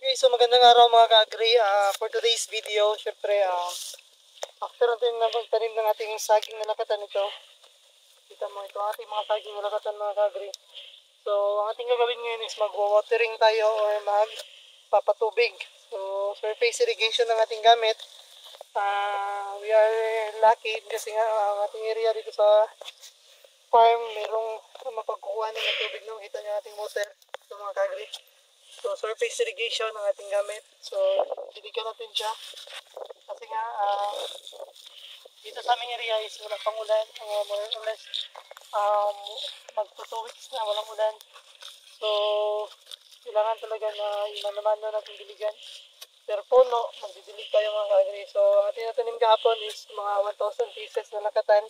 Okay, so magandang araw mga ka-agri. For today's video, syempre, after natin na magtanim ng ating saging na lakatan ito, kita mo ito ating mga saging na lakatan mga ka-agri. So, ang ating gagawin ngayon is mag-watering tayo or magpapatubig. So, surface irrigation ng ating gamit. We are lucky kasi nga ang ating area dito sa farm, merong mapagkukuhanin ng tubig nung kita niyo ating water. So, mga ka-agri. So, surface irrigation ang ating gamit. So, diligan natin siya. Kasi nga, dito sa aming area is wala pang ulan. More or less, mag 2 weeks na walang ulan. So, kailangan talaga na imano-mano natin diligan. Per puno, magdidilig tayo mga ka-agri. So, ang ating natanim kahapon is mga 1,000 pieces na lakatan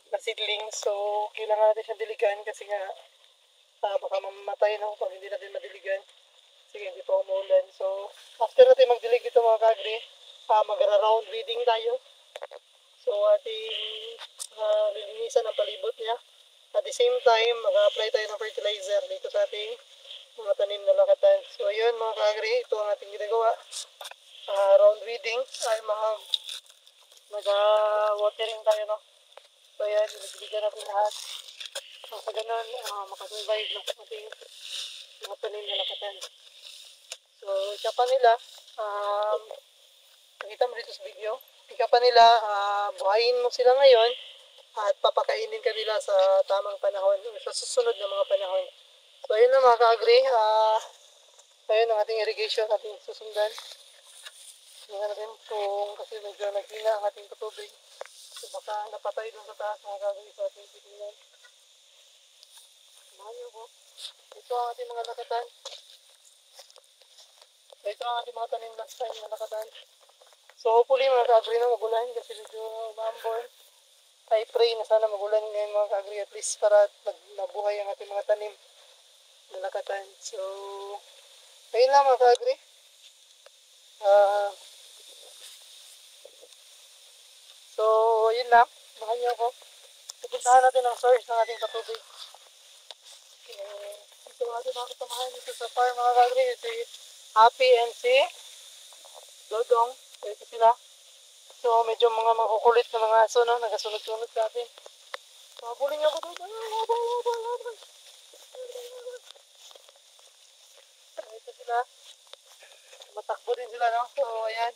na seedlings. So, kailangan natin siyang diligan kasi nga, baka mamamatay no, pag hindi natin madiligan. Sige, hindi pa umuulan. So, after natin magdilig ito mga ka-agri, mag-round weeding tayo. So, ating lilinisan ang palibot niya. At the same time, mag-apply tayo ng fertilizer dito sa ating mga tanim na lakatan. So, ayun mga ka-agri, ito ang ating ginagawa. Round weeding ay mag-watering tayo, no? So, ayan, binibigyan natin lahat. So, sa ganun, makasurvive na ating mga tanim na lakatan. So, ikapan nila, nakita mo dito sa video, ikapan nila, buhayin mo sila ngayon at papakainin ka nila sa tamang panahon, sa susunod na mga panahon. So, ayun na mga ka-agri, ayun ang ating irrigation ating susundan. Tingnan natin kung kasi medyo naghina ang ating patubig. So, baka napatay dun sa taas mga ka-agri sa ating titingnan. Mahayo ko. Ito ang ating mga lakatan. So, ito ang ating mga tanim last time na lakatan. So, hopefully mga ka-agri na magulan kasi medyo maambon. I pray na sana magulan ngayon mga ka-agri at least para mabuhay ang ating mga tanim na lakatan. So, ayun lang mga ka-agri. So, ayun lang. Mahal niyo ako. Pupuntahan natin ang source ng ating patubig. Ito ang ating mga kasamahan dito sa farm mga ka-agri. Si Happy and si Dodong. So, ito sila. So, medyo mga makukulit na mga aso, no? Nagasunod-sunod sa atin. Mabulin ako doon. So, ito sila. Matakbo din sila, no? So, ayan.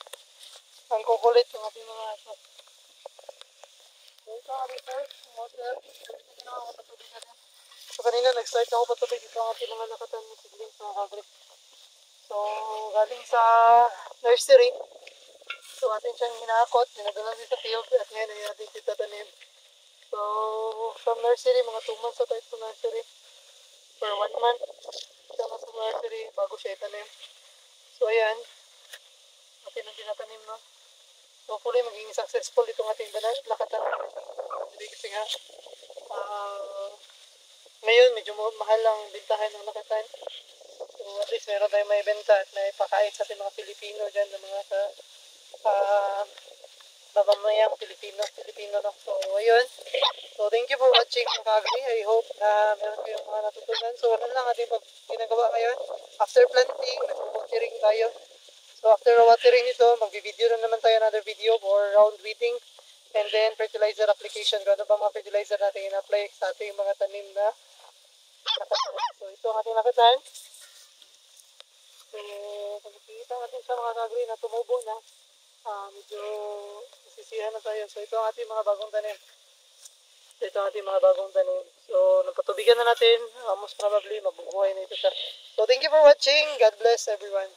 Ang kukulit ng ating mga aso. So, ito ang ating first water. So, kanina nag-start ako patubig. Ito ang ating mga lakatan ng siblings mga ka-agri. So, galing sa nursery. So, atin siyang hinakot, dinadala din sa field, at ngayon ay ating titatanim. So, from nursery, mga 2 months na tayo sa nursery. For 1 month, siya na sa nursery bago siya itanim. So, ayan. Atin ang tinatanim, no? Hopefully, maging successful itong ating lakatan. Hindi kasi nga, ngayon, medyo mahal ang bintahan ng lakatan. So, at least meron tayong may benta at may pakain sa ating mga Pilipino dyan, ng mga mabamayang Pilipino, no? So, ayun. So, thank you for watching mga ka-agri. I hope na meron kayong mga natutunan. So, ano lang ating ginagawa ngayon. After planting, nag-watering tayo. So, after watering ito, mag-video na naman tayo another video for round weeding. And then, fertilizer application. Kung ano ba mga fertilizer natin in-apply sa ating mga tanim na lakatan. So, ito ang ating lakatan. So, pagkikita natin sa mga ka-agri na tumubo na. Medyo nasisihan na tayo. So, ito ang ating mga bagong tanim. So, napatubigan na natin. Most probably, mabubuhay na ito siya. So, thank you for watching. God bless everyone.